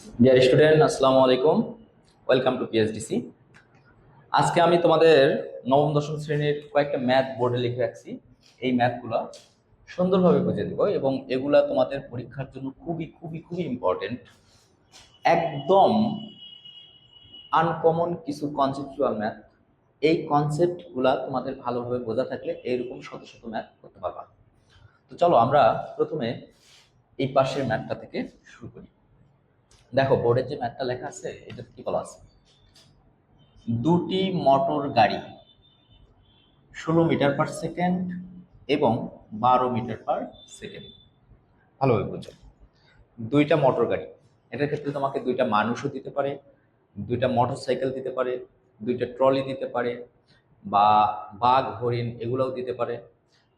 Deer student, আসসালামু আলাইকুম। Welcome to PSDC. আজকে আমি তোমাদের নবম দশম শ্রেণীর কয়েকটা ম্যাথ বোর্ডে লিখে রাখছি। এই ম্যাথগুলো সুন্দরভাবে বুঝিয়ে দেবো এবং এগুলা তোমাদের পরীক্ষার জন্য খুবই খুবই খুবই ইম্পর্টেন্ট। একদম আনকমন কিছু কনসেপচুয়াল ম্যাথ। এই কনসেপ্টগুলা তোমাদের ভালোভাবে বোঝা থাকলে এইরকম শত শত ম্যাথ করতে পারবা। তো চলো আমরা প্রথমে এই পাশের ম্যাথটা থেকে শুরু করি। দেখো, বোর্ডে যে ম্যাথটা লেখা আছে এটাতে কি বলা আছে? দুটি মোটর গাড়ি 16 মিটার পার সেকেন্ড এবং 12 মিটার পার সেকেন্ড। ভালোভাবে বুঝো, দুইটা মোটর গাড়ি, এটার ক্ষেত্রে তোমাকে দুইটা মানুষও দিতে পারে, দুইটা মোটর সাইকেল দিতে পারে, দুইটা ট্রলি দিতে পারে, বা বাঘ হরিণ এগুলোও দিতে পারে।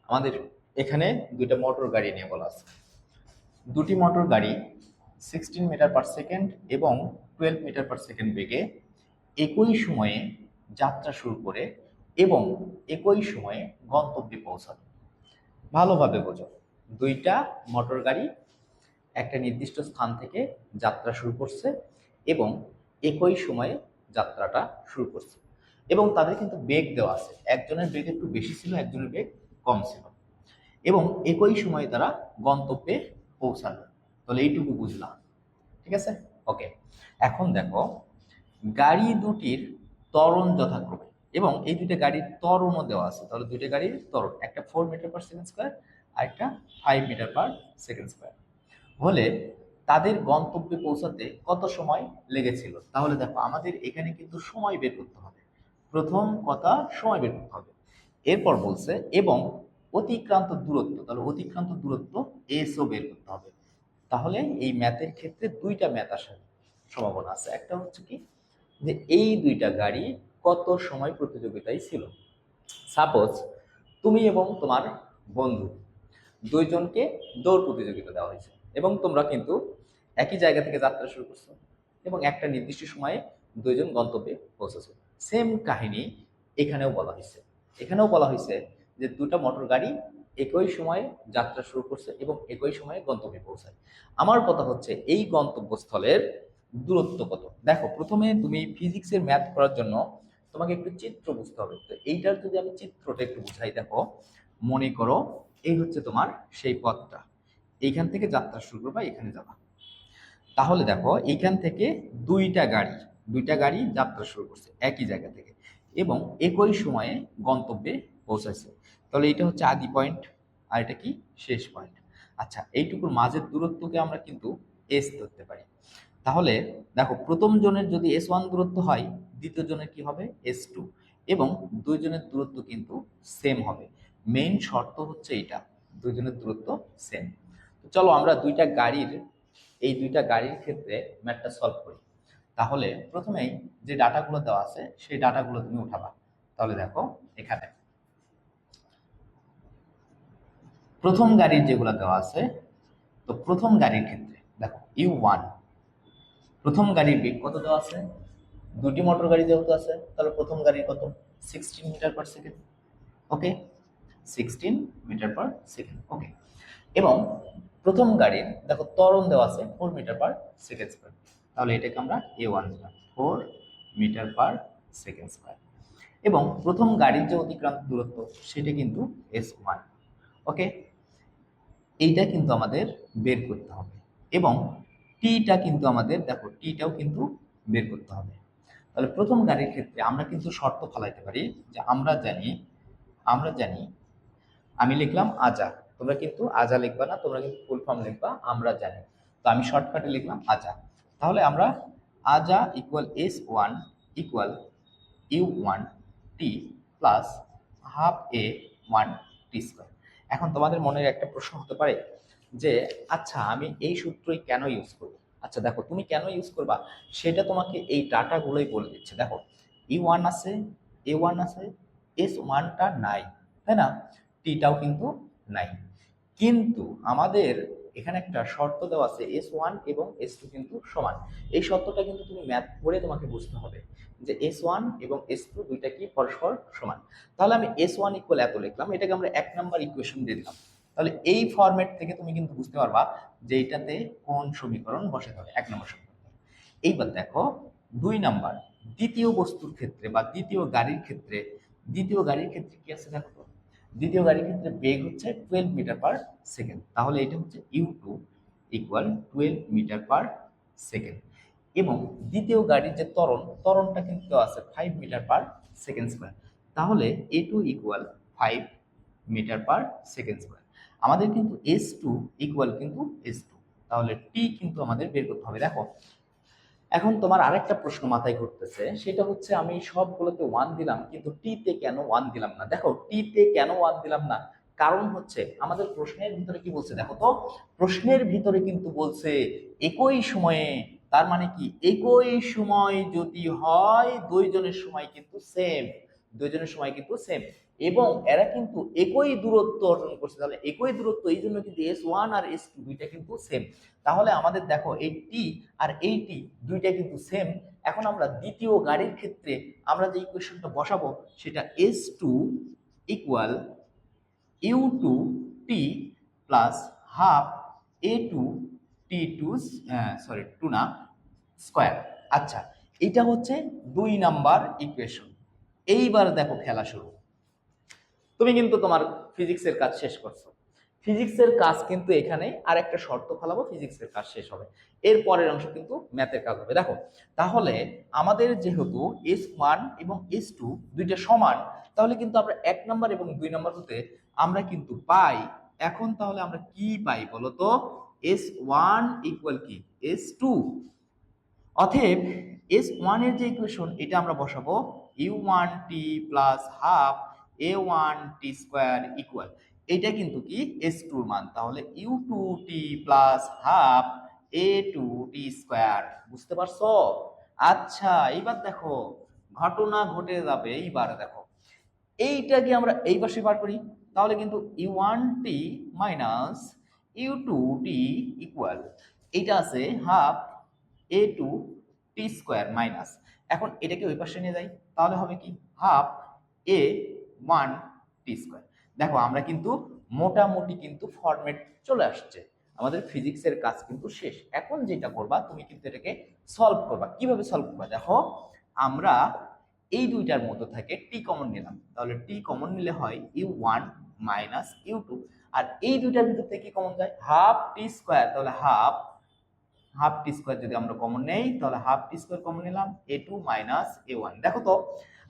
আমাদের এখানে দুইটা মোটর গাড়ি নিয়ে বলা আছে। দুটি মোটর গাড়ি 16 মিটার পার সেকেন্ড এবং 12 মিটার পার সেকেন্ড বেগে একই সময়ে যাত্রা শুরু করে এবং একই সময়ে গন্তব্যে পৌঁছাবে। ভালোভাবে বোঝো, দুইটা মোটর গাড়ি একটা নির্দিষ্ট স্থান থেকে যাত্রা শুরু করছে এবং একই সময়ে যাত্রাটা শুরু করছে এবং তাদের কিন্তু বেগ দেওয়া আছে। একজনের বেগ একটু বেশি ছিল, একজনের বেগ কম ছিল এবং একই সময়ে তারা গন্তব্যে পৌঁছালো। তাহলে এইটুকু বুঝলাম, ঠিক আছে? ওকে, এখন দেখো, গাড়ি দুটির ত্বরণ যথাক্রমে, এবং এই দুইটা গাড়ির ত্বরণও দেওয়া আছে। তাহলে দুইটা গাড়ির ত্বরণ, একটা 4 মিটার পার সেকেন্ড স্কোয়ার আর একটা 5 মিটার পার সেকেন্ড স্কোয়ার হলে তাদের গন্তব্যে পৌঁছাতে কত সময় লেগেছিল। তাহলে দেখো, আমাদের এখানে কিন্তু সময় বের করতে হবে। প্রথম কথা, সময় বের করতে হবে। এরপর বলছে এবং অতিক্রান্ত দূরত্ব, তাহলে অতিক্রান্ত দূরত্ব এসও বের করতে হবে। তাহলে এই ম্যাথের ক্ষেত্রে দুইটা ম্যাথ আসার সম্ভাবনা আছে। একটা হচ্ছে কি, যে এই দুইটা গাড়ি কত সময় প্রতিযোগিতায় ছিল। সাপোজ তুমি এবং তোমার বন্ধু দুইজনকে দৌড় প্রতিযোগিতা দেওয়া হয়েছে এবং তোমরা কিন্তু একই জায়গা থেকে যাত্রা শুরু করছো এবং একটা নির্দিষ্ট সময়ে দুইজন গন্তব্যে পৌঁছেছো। সেম কাহিনী এখানেও বলা হয়েছে। এখানেও বলা হয়েছে যে দুটা মোটর গাড়ি একই সময়ে যাত্রা শুরু করছে এবং একই সময়ে গন্তব্যে পৌঁছায়। আমার কথা হচ্ছে, এই গন্তব্যস্থলের দূরত্ব কত। দেখো, প্রথমে তুমি ফিজিক্সের ম্যাথ করার জন্য তোমাকে একটু চিত্র বুঝতে হবে। তো এইটার যদি আমি চিত্রটা একটু বুঝাই, দেখো, মনে করো এই হচ্ছে তোমার সেই পথটা। এইখান থেকে যাত্রা শুরু করবা, এখানে যাবা। তাহলে দেখো, এইখান থেকে দুইটা গাড়ি যাত্রা শুরু করছে একই জায়গা থেকে এবং একই সময়ে গন্তব্যে পৌঁছাচ্ছে। তাহলে এটা হচ্ছে আদি পয়েন্ট আর এটা কি শেষ পয়েন্ট। আচ্ছা, এইটুকুর মাঝের দূরত্বকে আমরা কিন্তু এস ধরতে পারি। তাহলে দেখো, প্রথম জনের যদি S1 দূরত্ব হয়, দ্বিতীয় জনের কি হবে S2, এবং দুইজনের দূরত্ব কিন্তু সেম হবে। মেইন শর্ত হচ্ছে এটা, দুইজনের দূরত্ব সেম। তো চলো আমরা দুইটা গাড়ির ক্ষেত্রে ম্যাথটা সলভ করি। তাহলে প্রথমেই যে ডাটাগুলো দেওয়া আছে সেই ডাটাগুলো তুমি উঠাবা। তাহলে দেখো, এখানে প্রথম গাড়ির যেগুলো দেওয়া আছে, তো প্রথম গাড়ির ক্ষেত্রে দেখো U1, প্রথম গাড়ির বেগ কত দেওয়া আছে? দুটি মোটর গাড়ি যেহেতু আছে, তাহলে প্রথম গাড়ির কত? 16 মিটার পার সেকেন্ড। ওকে, 16 মিটার পার সেকেন্ড। ওকে, এবং প্রথম গাড়ির দেখো ত্বরণ দেওয়া আছে 4 মিটার পার সেকেন্ড স্কোয়ার। তাহলে এটাকে আমরা A1 দিলাম, 4 মিটার পার সেকেন্ড স্কোয়ার। এবং প্রথম গাড়ির যে অতিক্রান্ত দূরত্ব সেটা কিন্তু S1। ওকে, এইটা কিন্তু আমাদের বের করতে হবে এবং টিটা কিন্তু আমাদের, দেখো টিটাও কিন্তু বের করতে হবে। তাহলে প্রথম গাড়ির ক্ষেত্রে আমরা কিন্তু শর্ত ফলাইতে পারি যে আমরা জানি আমি লিখলাম আজা, তোমরা কিন্তু আজা লিখবা না, তোমরা কিন্তু ফুল ফর্ম লিখবা আমরা জানি। তো আমি শর্টকাটে লিখলাম আজা। তাহলে আমরা আজা equal S1 equal U1 T plus ½ A 1 T square. এখন তোমাদের মনের একটা প্রশ্ন হতে পারে যে আচ্ছা, আমি এই সূত্রই কেন ইউজ করব? আচ্ছা দেখো, তুমি কেন ইউজ করবা সেটা তোমাকে এই ডাটাগুলোই বলে দিচ্ছে। দেখো, U1 আছে, A1 আছে, S1টা নাই, তাই না? টিটাও কিন্তু নাই। কিন্তু আমাদের এখানে একটা শর্ত দেওয়া আছে, S1 এবং S2 কিন্তু সমান। এই শর্তটা কিন্তু তুমি ম্যাথ পড়ে তোমাকে বুঝতে হবে যে S1 এবং S2 দুইটা কি পরস্পর সমান। তাহলে আমি S1 ইকুয়াল এত লিখলাম, এটাকে আমরা 1 নম্বর ইকুয়েশন দিয়ে দিলাম। তাহলে এই ফরম্যাট থেকে তুমি কিন্তু বুঝতে পারবা যে এইটাতে কোন সমীকরণ বসাতে হবে, 1 নম্বর সমীকরণ। এইবার দেখো 2 নাম্বার, দ্বিতীয় বস্তুর ক্ষেত্রে বা দ্বিতীয় গাড়ির ক্ষেত্রে কি আছে দেখো তো। দ্বিতীয় গাড়ির ক্ষেত্রে বেগ হচ্ছে 12 মিটার পার সেকেন্ড, তাহলে এটা হচ্ছে u2 equal 12 metre per second. এবং দ্বিতীয় গাড়ির যে ত্বরণটা কিন্তু আছে 5 মিটার পার সেকেন্ড স্কোয়ার, তাহলে a2 equal 5 metre per second square. আমাদের কিন্তু s2 ইকুয়াল কিন্তু s2, তাহলে t কিন্তু আমাদের বের করতে হবে। দেখো এখন তোমার আরেকটা প্রশ্ন মাথায় ঘুরতেছে, সেটা হচ্ছে আমি সবগুলোতে 1 দিলাম কিন্তু টি তে কেন 1 দিলাম না। দেখো টি তে কেন 1 দিলাম না, কারণ হচ্ছে আমাদের প্রশ্নের ভিতরে কি বলছে দেখো তো। প্রশ্নের ভিতরে কিন্তু বলছে একই সময়ে, তার মানে কি একই সময় যদি হয় দুইজনের সময় কিন্তু সেম, এবং এরা কিন্তু একই দূরত্ব অর্জন করছে, তাহলে একই দূরত্ব, এই জন্য কিন্তু S1 আর S2 দুইটা কিন্তু সেম। তাহলে আমাদের দেখো এই টি আর এই টি দুইটা কিন্তু সেম। এখন আমরা দ্বিতীয় গাড়ির ক্ষেত্রে আমরা যে ইকুয়েশনটা বসাবো সেটা S2 equal U2 t plus half A2 T2 to না স্কয়ার। আচ্ছা, এটা হচ্ছে 2 নাম্বার ইকুয়েশন। এইবার দেখো খেলা শুরু। তুমি কিন্তু তোমার ফিজিক্সের কাজ শেষ করছো, ফিজিক্সের কাজ কিন্তু এখানে আর একটা শর্ত ফেলাবো, ফিজিক্সের কাজ শেষ হবে, এর পরের অংশ কিন্তু ম্যাথের কাজ হবে। দেখো তাহলে আমাদের যেহেতু S1 এবং S2 দুইটা সমান, তাহলে কিন্তু আমরা 1 নাম্বার এবং 2 নাম্বার হতে আমরা কিন্তু পাই। এখন তাহলে আমরা কি পাই বলো তো, S1 ইকুয়াল কি S2। অতএব S1 এর যে ইকুয়েশন এটা আমরা বসাবো u1t plus half a1t square equal, এটা কিন্তু কি S2 এর মান, তাহলে u2t plus half a2t square. বুঝতে পারছো? আচ্ছা এইবার দেখো ঘটনা ঘটে যাবে। এইবার দেখো এইটাকে আমরা এই পাশে বার করি, তাহলে কিন্তু u1t মাইনাস u2t ইকুয়াল, এইটা আছে হাফ a2 টি স্কয়ার মাইনাস, এখন এটাকে ওই পাশে নিয়ে যাই, তাহলে হবে কি হাফ a1 টি স্কয়ার। দেখো আমরা কিন্তু মোটামুটি কিন্তু ফরম্যাট চলে আসছে, আমাদের ফিজিক্সের কাজ কিন্তু শেষ। এখন যেটা করবা তুমি কিন্তু এটাকে সলভ করবা। কিভাবে সলভ করবা দেখো, আমরা এই দুইটার মধ্যে থেকে টি কমন নিলাম, তাহলে টি কমন নিলে হয় u1 মাইনাস u2, আর এই দুইটার ভিতর থেকে কমন যায় হাফ টি স্কয়ার, তাহলে হাফ টি স্কয়ার যদি আমরা কমন নেই তাহলে হাফ টি স্কয়ার কমন নিলাম a2 মাইনাস a1। দেখো তো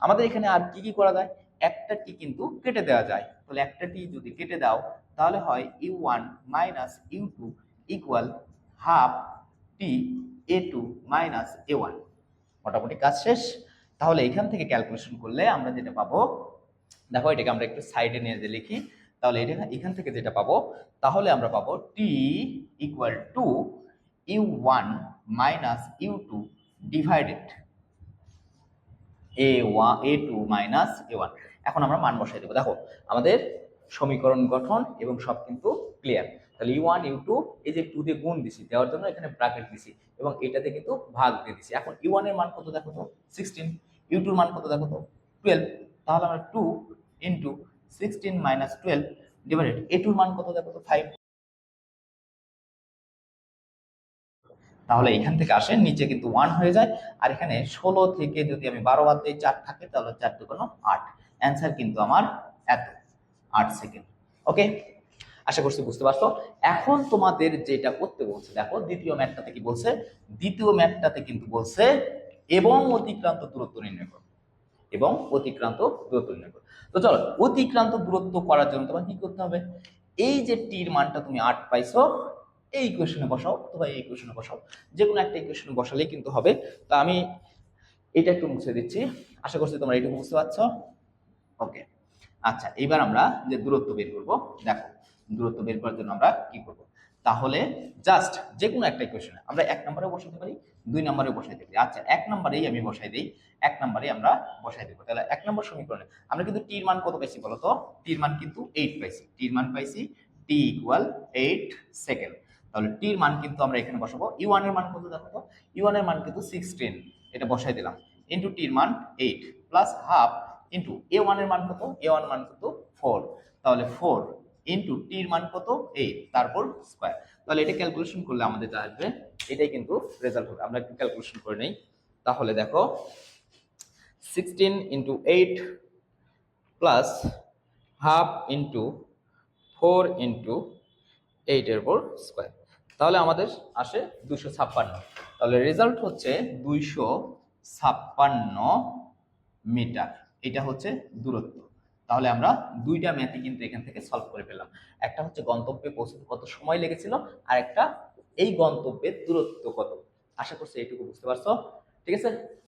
আমাদের এখানে আর কি কি করা যায়, একটা টি কিন্তু কেটে দেওয়া যায়, তাহলে একটা টি যদি কেটে দাও তাহলে হয় u1 minus u2 equal half t a2 minus a1। মোটামুটি কাজ শেষ। তাহলে এখান থেকে ক্যালকুলেশন করলে আমরা যেটা পাবো, দেখো এটাকে আমরা একটু সাইডে নিয়ে যে লিখি, তাহলে এটা এখান থেকে যেটা পাবো, তাহলে আমরা পাবো t equal to u1 minus u2 divided a2 minus a1। এখন আমরা মান বসাই দেবো। দেখো আমাদের সমীকরণ গঠন এবং সব কিন্তু ক্লিয়ার। তাহলে u1 u2 এই যে 2 দিয়ে গুণ দিছি, দেওয়ার জন্য এখানে ব্র্যাকেট দিছি এবং এটাতে কিন্তু ভাগ দিয়ে দিছি। এখন u1 এর মান কত দেখো তো 16, u2 এর মান কত দেখো তো 12, তাহলে আমরা 2 ইনটু 16 মাইনাস 12 ডিভাইডেড a2 এর মান কত দেখো তো 5। তাহলে এখান থেকে আসেন নিচে কিন্তু 1 হয়ে যায়, আর এখানে 16 থেকে যদি আমি 12 বাদ দিই 4 থাকে, তাহলে 4 দুগুণ 8। অ্যান্সার কিন্তু আমার এত 8 সেকেন্ড। ওকে, আশা করছি বুঝতে পারছো। এখন তোমাদের যেটা করতে বলছে দেখো, দ্বিতীয় ম্যাথটাতে কি বলছে, দ্বিতীয় ম্যাথটাতে কিন্তু বলছে এবং অতিক্রান্ত দূরত্ব নির্ণয় করো, এবং অতিক্রান্ত দূরত্ব নির্ণয় করো। তো চলো অতিক্রান্ত দূরত্ব করার জন্য তোমার কি করতে হবে, এই যে টির মানটা তুমি 8 পাইছো এই ইকুয়েশনে বসাও অথবা এই ইকুয়েশনে বসাও, যে কোনো একটা ইকুয়েশনে বসালেই কিন্তু হবে। তো আমি এটা একটু মুছে দিচ্ছি, আশা করছি তোমরা এইটুকু বুঝতে পারছো। ওকে, আচ্ছা এবার আমরা যে দূরত্ব বের করব, দেখো দূরত্ব বের করার জন্য আমরা কি করব, তাহলে জাস্ট যে কোনো একটা ইকুয়েশনে আমরা 1 নম্বরে বসাতে পারি, 2 নম্বরে বসাইতে পারি। আচ্ছা 1 নম্বরেই আমি বসাই দেই, 1 নম্বরে আমরা বসাই দেব। তাহলে 1 নম্বর সমীকরণে আমরা কিন্তু টির মান কত পাইছি বলো তো, টির মান কিন্তু 8 পাইছি, টির মান পাইছি টি ইকুয়াল 8 সেকেন্ড। তাহলে টির মান কিন্তু আমরা এখানে বসাবো। u1 এর মান কত দেখো তো, u1 এর মান কিন্তু 16, এটা বসাই দিলাম, ইনটু টির মান 8 প্লাস হাফ ইনটু a1 এর মান কত, a1 এর মান কত 4, তাহলে 4 ইন্টু টির মান কত 8, তারপর স্কয়ার। তাহলে এটা ক্যালকুলেশন করলে আমাদের যা আসবে এটাই কিন্তু রেজাল্ট হবে। আমরা একটু ক্যালকুলেশন করে নেই। তাহলে দেখো 16 into 8 plus half into 4 into 8 এর উপর স্কয়ার, তাহলে আমাদের আসে 256। তাহলে রেজাল্ট হচ্ছে 256 মিটার। এটা হচ্ছে দূরত্ব। তাহলে আমরা দুইটা ম্যাথই কিন্তু এখান থেকে সলভ করে পেলাম। একটা হচ্ছে গন্তব্যে পৌঁছতে কত সময় লেগেছিল, আর একটা এই গন্তব্যের দূরত্ব কত। আশা করছি এইটুকু বুঝতে পারছো। ঠিক আছে।